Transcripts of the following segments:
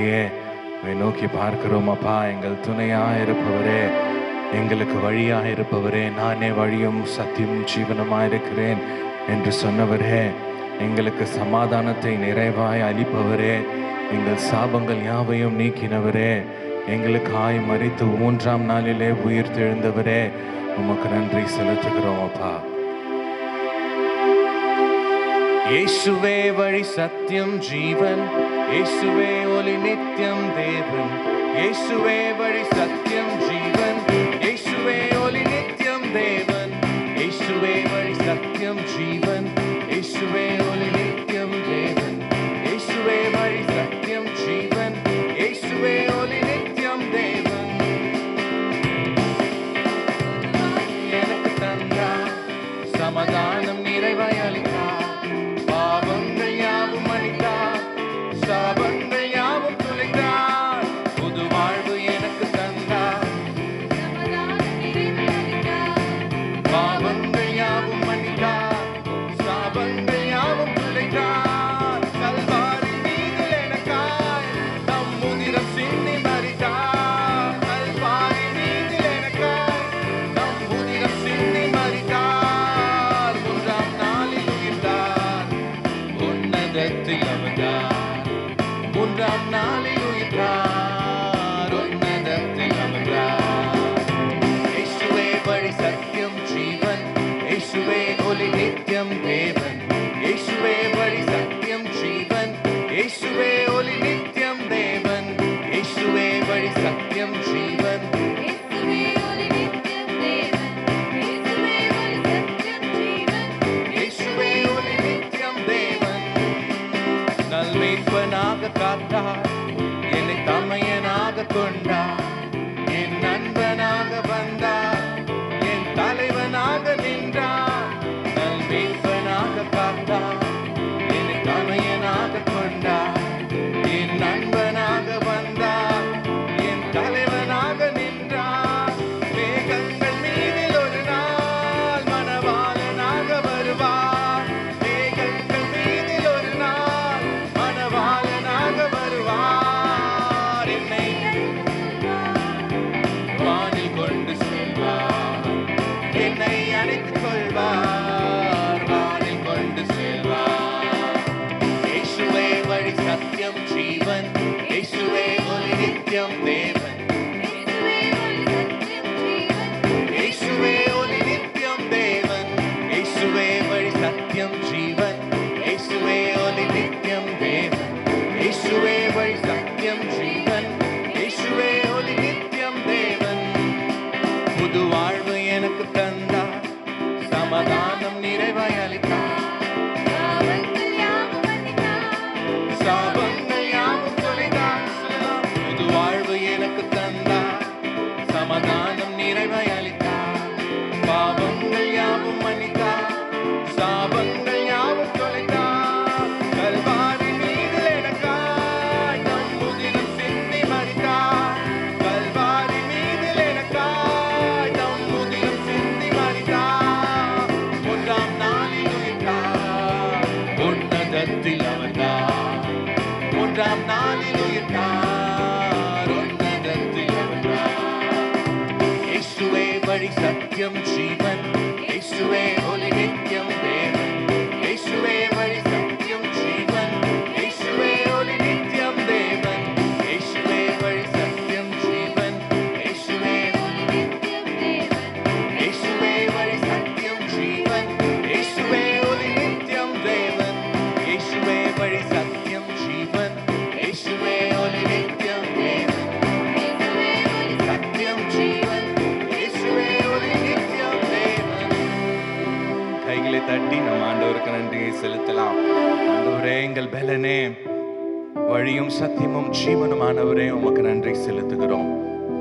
இல்லையே. நோக்கி பார்க்கிறோம் அப்பா. எங்கள் துணையாக இருப்பவரே, எங்களுக்கு வழியாக இருப்பவரே, நானே வழியும் சத்தியமும் ஜீவனமாக இருக்கிறேன் என்று சொன்னவரே, எங்களுக்கு சமாதானத்தை நிறைவாய் அளிப்பவரே, எங்கள் சாபங்கள் யாவையும் நீக்கினவரே, எங்களுக்காய் மரித்து 3ஆம் நாளிலே உயிர் தெழுந்தவரே, உமக்கு நன்றி செலுத்துகிறோம் அப்பா. இயேசுவே வழி சத்தியம் ஜீவன், இயேசுவே ஒளி நித்தியம் தேவன், இயேசுவே வழி சத்தியம் ஜீவன், இயேசுவே ஒளி நித்தியம் தேவன், இயேசுவே வழி சத்தியம் ஜீவன், இயேசுவே ஒளி நித்தியம் தேவன், இயேசுவே வழி சத்தியம் ஜீவன், இயேசுவே ஒளி நித்தியம் தேவன். எனக்கு தந்தார் சமாதானம் நிறைவாய் அளித்தார், பாவங்கள் யாவும் மன்னித்தார், சாபங்கள் யாவும் துளைத்தார், புது வாழ்வு எனக்கு தந்தார். பாவங்கள் யாவும் மன்னித்தார், சாபங்கள் யாவும் துளைத்தார், கல்வாரி மீதில் எனக்காய் தம் உதிரம் சிந்தி மரித்தார், கல்வாரி மீதில் எனக்காய் தம் உதிரம் சிந்தி மரித்தார், 3ஆம் நாளில் உயிர்த்தார், உன்னதத்தில் அமர்ந்தார், 3ஆம் நாளில் உயிர்த்தார், உன்னதத்தில் அமர்ந்தார். இயேசுவே வழி சத்தியம் ஜீவன், இயேசுவே ஒளி நித்தியம் தேவன், இயேசுவே வழி சத்தியம் ஜீவன், இயேசுவே ஒளி நித்தியம் தேவன், இயேசுவே வழி சத்தியம் ஜீவன், இயேசுவே ஒளி நித்தியம் தேவன். நல்மேய்ப்பனாக காத்தார், என்னை தமையனாக கொண்டார், என் நண்பனாக வந்தார், என் தலைவனாக நின்றார். நல்மேய்ப்பனாக காத்தார், என்னை தமையனாக கொண்டார், என் நண்பனாக வந்தார், என் தலைவனாக நின்றார். மேகங்கள் மீதில் ஒரு நாள் மணவாளனாக வருவார், மேகங்கள் மீதில் ஒரு நாள் மணவாளனாக வருவார். என்னை வானில் கொண்டு செல்வார், என்னை அணைத்துக் கொள்வார், வானில் கொண்டு செல்வார். இயேசுவே வழி சத்தியம் ஜீவன், இயேசுவே ஒளி நித்தியம் தேவன், இயேசுவே ஒளி நித்தியம் தேவன், இயேசுவே வழி சத்தியம் ஜீவன், இயேசுவே ஒளி நித்தியம் தேவன், இயேசுவே வழி சத்தியம் ஜீவன், இயேசுவே ஒளி நித்தியம் தேவன். புது வாழ்வு எனக்கு தந்தார், சமாதானம் நிறைவாய் அளித்தார், சாபங்கள் யாவும் தொலைத்தார். புது வாழ்வு எனக்கு தந்தார், சமாதானம் நிறைவாய் அளித்தார், பாவங்கள் யாவும் மன்னித்தார், சாபங்கள் யாவும் தொலைத்தார், கல்வாரி மீதில் எனக்காய் தம் உதிரம் சிந்தி மரித்தார், கல்வாரி மீதில் எனக்காய் தம் உதிரம் சிந்தி மரித்தார், 3ஆம் நாளில் உயிர்த்தார், உன்னதத்தில் அமர்ந்தார், 3ஆம் நாளில் உயிர்த்தார், உன்னதத்தில் அமர்ந்தார். இயேசுவே வழி சத்தியம் ஜீவன், இயேசுவே ஒளி நித்தியம் தேவன், இயேசுவே வழி சத்தியம் ஜீவன், இயேசுவே ஒளி நித்தியம் தேவன், இயேசுவே வழி சத்தியம் ஜீவன், இயேசுவே ஒளி நித்தியம் தேவன், இயேசுவே வழி சத்தியம் ஜீவன், இயேசுவே ஒளி நித்தியம் தேவன், இயேசுவே வழி சத்தியம் ஜீவன், இயேசுவே ஒளி நித்தியம் தேவன், சத்தியம் ஜீவன், இயேசுவே ஒளி நித்தியம் தேவன். கைகளை தட்டி நம்ம ஆண்டவருக்கு நன்றியை செலுத்தலாம். ஆண்டவரே, எங்கள் பலனே, வழியும் சத்தியமும் ஜீவனுமானவரே, உமக்கு நன்றி செலுத்துகிறோம்.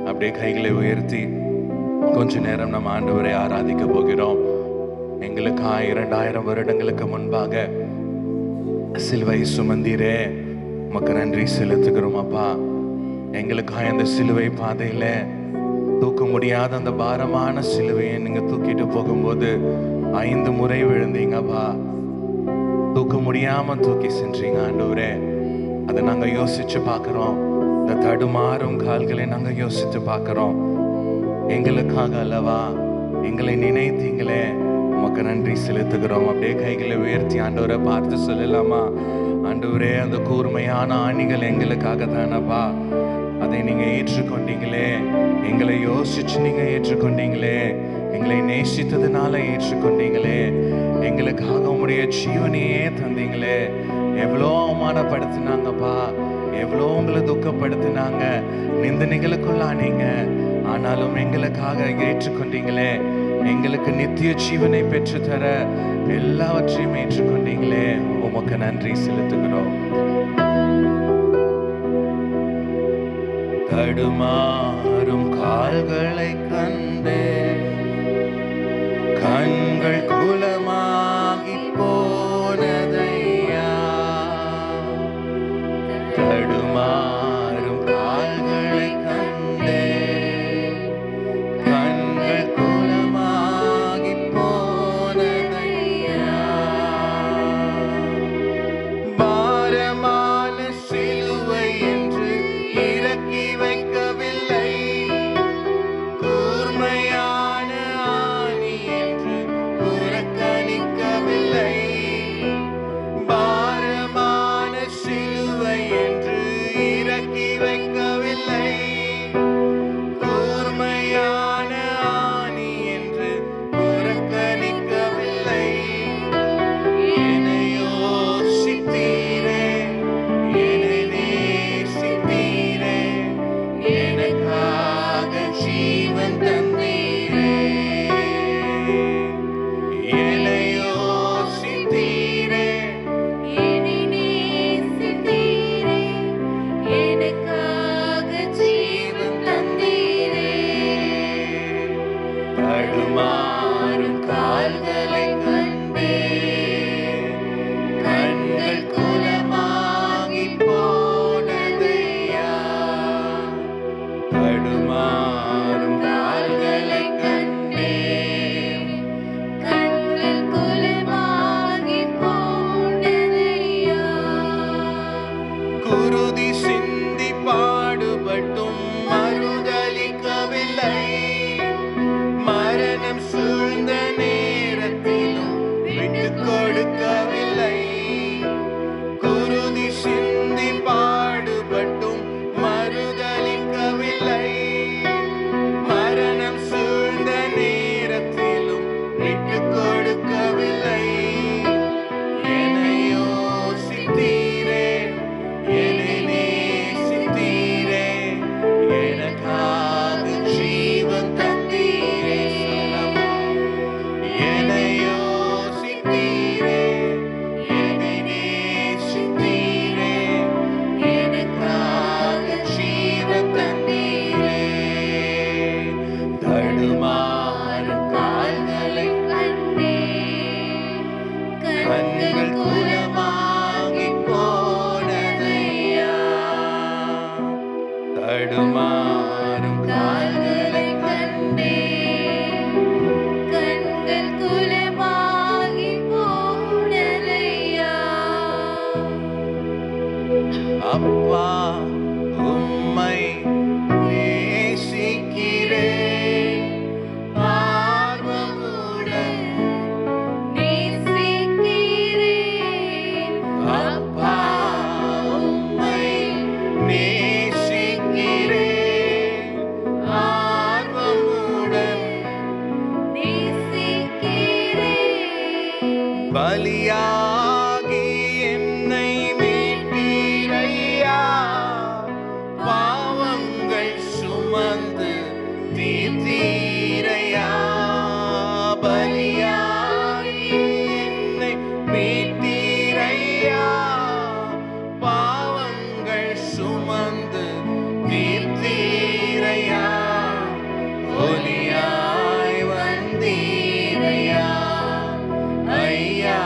அப்படியே கைகளை உயர்த்தி கொஞ்ச நேரம் நம்ம ஆண்டவரை ஆராதிக்க போகிறோம். எங்களுக்காக 2000 வருடங்களுக்கு முன்பாக சிலுவை சுமந்தீரே, உமக்கு நன்றி செலுத்துகிறோம் அப்பா. எங்களுக்காக அந்த சிலுவை பாதையில தூக்க முடியாத அந்த பாரமான சிலுவையை நீங்க தூக்கிட்டு போகும்போது 5 முறை விழுந்தீங்கப்பா. தூக்க முடியாம தூக்கி சென்றீங்க ஆண்டவரே. அதை நாங்க யோசிச்சு பார்க்கிறோம். இந்த தடுமாறும் கால்களை நாங்க யோசிச்சு பார்க்கிறோம். எங்களுக்காக அல்லவா எங்களை நினைத்தீங்களே, உமக்கு நன்றி செலுத்துகிறோம். அப்படியே கைகளை உயர்த்தி ஆண்டவரை பார்த்து சொல்லலாமா? ஆண்டவரே, அந்த கூர்மையான ஆணிகள் எங்களுக்காக தானப்பா, அதை நீங்க ஏற்றுக்கொண்டீங்களே. எங்களை யோசிச்சு நீங்க ஏற்றுக்கொண்டீங்களே. எங்களை நேசித்ததுனால ஏற்றுக்கொண்டீங்களே. எங்களுக்காக உங்களுடைய ஜீவனையே தந்தீங்களே. எவ்வளோ அவமானப்படுத்தினாங்கப்பா, எவ்வளோ உங்களை துக்கப்படுத்தினாங்க, நிந்தனைகளுக்குள்ளானீங்க. ஆனாலும் எங்களுக்காக ஏற்றுக்கொண்டீங்களே. எங்களுக்கு நித்திய ஜீவனை பெற்று தர எல்லாவற்றையும் ஏற்றுக்கொண்டீங்களே. உமக்கு நன்றி செலுத்துகிறோம். தடுமாறும் கால்களை கண்டே கண்கள் குலமாகி போனதையா. தடுமாறும் கால்களை கண்டே கண்கள் குலமாகி போனதையா. பாரமான சிலுவை என்று இறக்கி வைக்கவில்லை, கூர்மையான ஆணி என்று புறக்கணிக்கவில்லை. பாரமான சிலுவை என்று இறக்கி வைக்கவில்லை, கூர்மையான ஆணி என்று புறக்கணிக்கவில்லை. என்னை யோசித்தீரே, என்னை நேசித்தீரே, எனக்காக ஜீவன் தந்தீரே. என்னை யோசித்தீரே, என்னை நேசித்தீரே, எனக்காக ஜீவன் தந்தீரே. தடுமாறும் கால்களை கண்டே கண்கள் குலமாகி போனதையா. தடுமாறும் கால்களை கண்டே கண்கள் குலமாகி போனதையா. குருதி சிந்தி பாடுபட்டும் மறுதலிக்கவில்லை, மரணம் சூழ்ந்த நேரத்திலும் விட்டு கொடுக்கவில்லை. குருதி சிந்தி பாடுபட்டும் மறுதலிக்கவில்லை, மரணம் சூழ்ந்த நேரத்திலும் விட்டு கொடுக்கவில்லை. என்னை யோசித்தீரே, என்னை நேசித்தீரே, எனக்காக ஜீவன் தந்தீரே. சொல்லலாமா? என்னை யோசித்தீரே, என்னை நேசித்தீரே, எனக்காக ஜீவன் தந்தீரே. தடுமாறும் கால்களை கண்டே கண்கள் குலமாகி போனதையா. தடுமாறும் கால்களை கண்டே கண்கள் குலமாகி போனதையா. அப்பா, உம்மை நேசிக்கிறேன், ஆர்வமுடன் நேசிக்கிறேன். அப்பா, உம்மை நேசிக்கிறேன், ஆர்வமுடன் நேசிக்கிறேன். பலியாகி என்னை மீட்டீரையா. பாவங்கள் சுமந்து தீர்த்தீரையா. பலியாகி என்னை மீட்டீரையா. பாவங்கள் சுமந்து தீர்த்தீரையா. ஒலியாய் வந்தீரையா. ஐயா,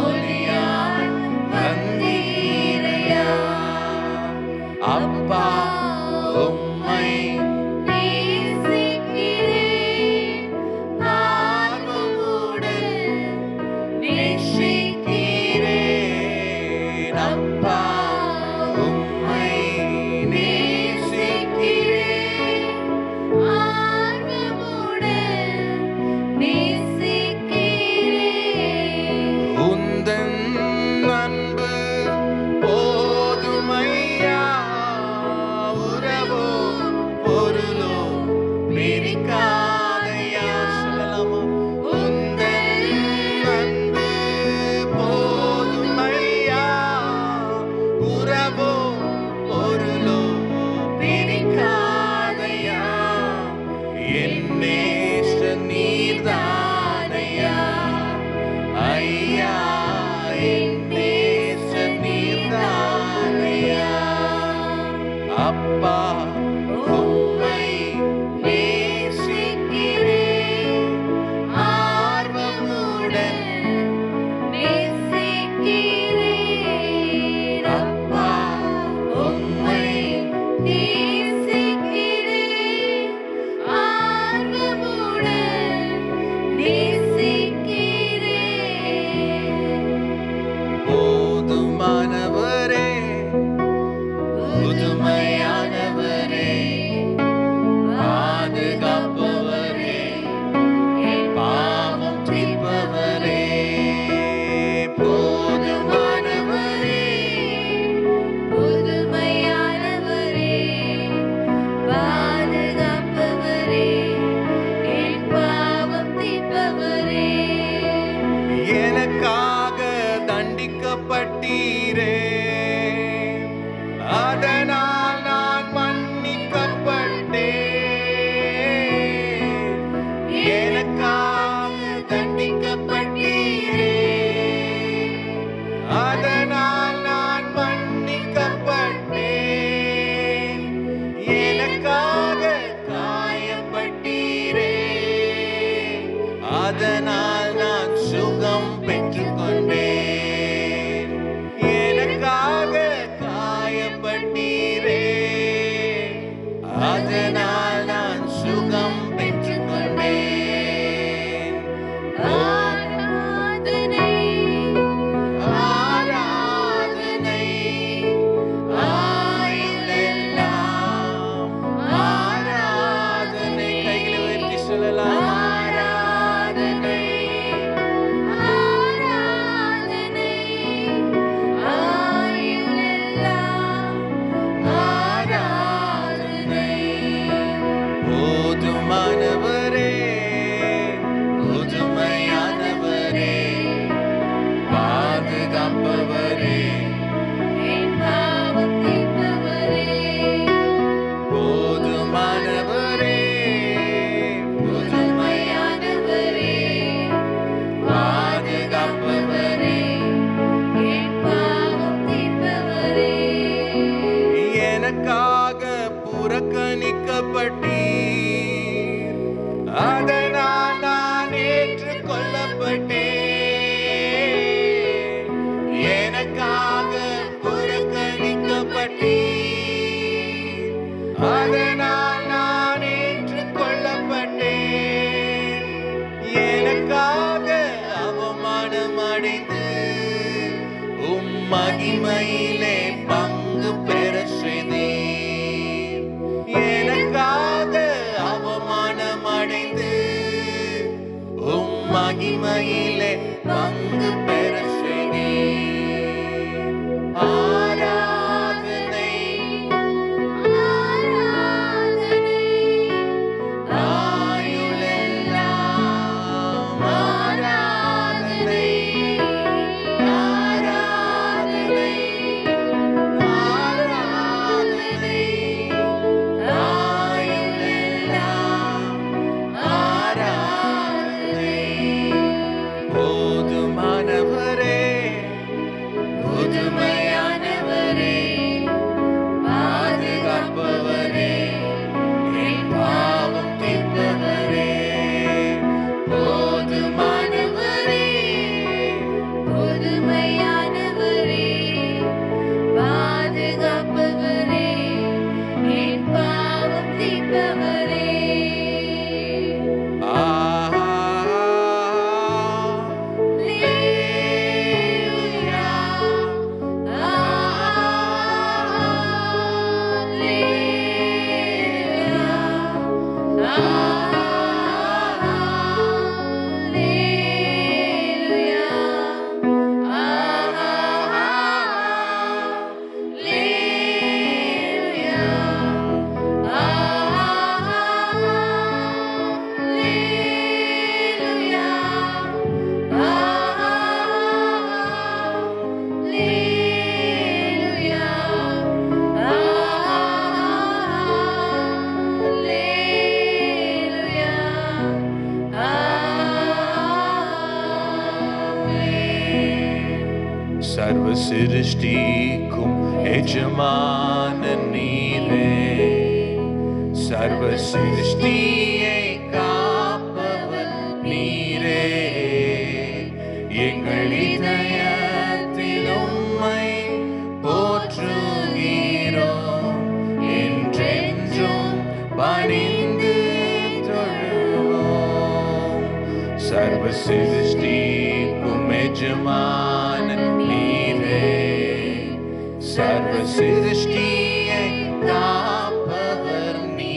ஒலியாய் வந்தீரையா. அப்பா, உம்மை நேசிக்கிறேன். ஆர்வமுடன் நேசிக்கிறேன். அப்பா, அப்பா உம்மை நேசிக்கிறேன் ஆர்வமுடன் நேசிக்கிறேன் அப்பா உம்மை நேசிக்கிறேன் ஆர்வமுடன் நேசிக்கிறேன் போதுமானவரே புதுமையானவரே பாதுகாப்பவரே பாவம் தீர்ப்பவரே போதுமானவரே புதுமையானவரே பாதுகாப்பவரே என் பாவம் தீர்ப்பவரே எனக்காக தண்டிக்கப்பட்டீரே அதனால் நான் மன்னிக்கப்பட்டேன் எனக்காக தண்டிக்கப்பட்டீரே அதனால் நான் மன்னிக்கப்பட்டேன் எனக்காக காயப்பட்டீரே அதனால் நான் சுகம் பெற்றுக்கொண்டேன் எனக்காக காயப்பட்டீரே அதனால் நான் சுகம் பெற்றுக்கொண்டேன் ஆராதனை ஆராதனை ஆயுளெல்லாம் ஆராதனை கைகளை உயர்த்தி சொல்லலாம் ஆராதனை ஆராதனை ஆயுளெல்லாம் ஆராதனை போதுமானவரே புதுமையானவரே பாதுகாப்பவரே என் பாவம் தீர்ப்பவரே போதுமானவரே புதுமையானவரே பாதுகாப்பவரே என் பாவம் தீர்ப்பவரே எனக்காக புறக்கணிக்கப்பட்டீர் அதனால் நான் ஏற்றுக்கொள்ளப்பட்டேன் எனக்காக புறக்கணிக்கப்பட்டீர் அதனால் நான் ஏற்றுக்கொள்ளப்பட்டேன் எனக்காக அவமானம் அடைந்து மகிமையிலே பங்கு பெற செய்தீர் எனக்காக அவமானம் அடைந்து மகிமையிலே பங்கு பெற செய்தீர் ஆராதனை ஆராதனை ஆயுளெல்லாம் ஆராதனை ஆராதனை ஆராதனை ஆயுளெல்லாம் ஆராதனை போதுமானவரே புதுமையானவரே பாதுகாப்பவரே என் பாவம் தீர்ப்பவரே போதுமானவரே புதுமையானவரே பாதுகாப்பவரே என் பாவம் தீர்ப்பவரே சர்வ சிருஷ்டிக்கும் எஜமான நீரே சர்வ சிருஷ்டியை காப்பவர் நீரே. எங்கள் இதயத்தில் உம்மை போற்றுகிறோம், என்றென்றும் பணிந்து தொழுவோம். சர்வ சிருஷ்டிக்கும் எஜமான நீரே, சர்வ சிருஷ்டியை காப்பவர் நீரே.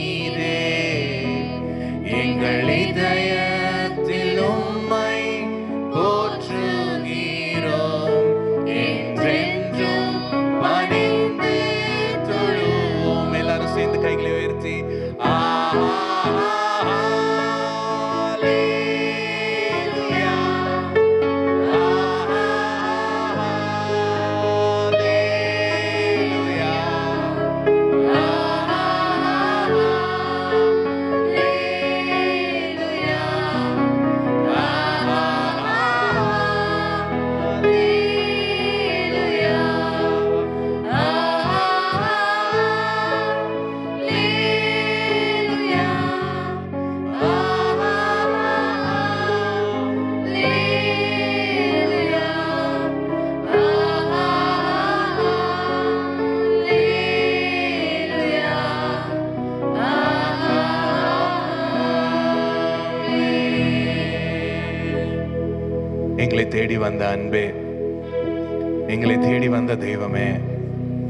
எங்கள் இதயத்தில் உம்மை போற்றுகிறோம், என்றென்றும் பணிந்து தொழுவோம். எல்லாரும் சேர்ந்து கைகளை உயர்த்தி எங்களை தேடி வந்த அன்பே, எங்களை தேடி வந்த தெய்வமே,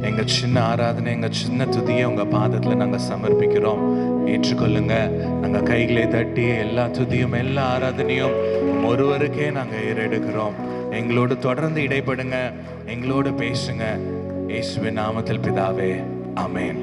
எங்க சின்ன ஆராதனை, எங்க சின்ன துதியை உங்க பாதத்துல நாங்க சமர்ப்பிக்கிறோம். ஏற்றுக்கொள்ளுங்க. நாங்க கைகளை தட்டி எல்லா துதியும் எல்லா ஆராதனையும் ஒருவருக்கே நாங்க ஏறெடுக்கிறோம். எங்களோடு தொடர்ந்து இடைப்படுங்க, எங்களோடு பேசுங்க. இயேசுவின் நாமத்தில் பிதாவே, ஆமென்.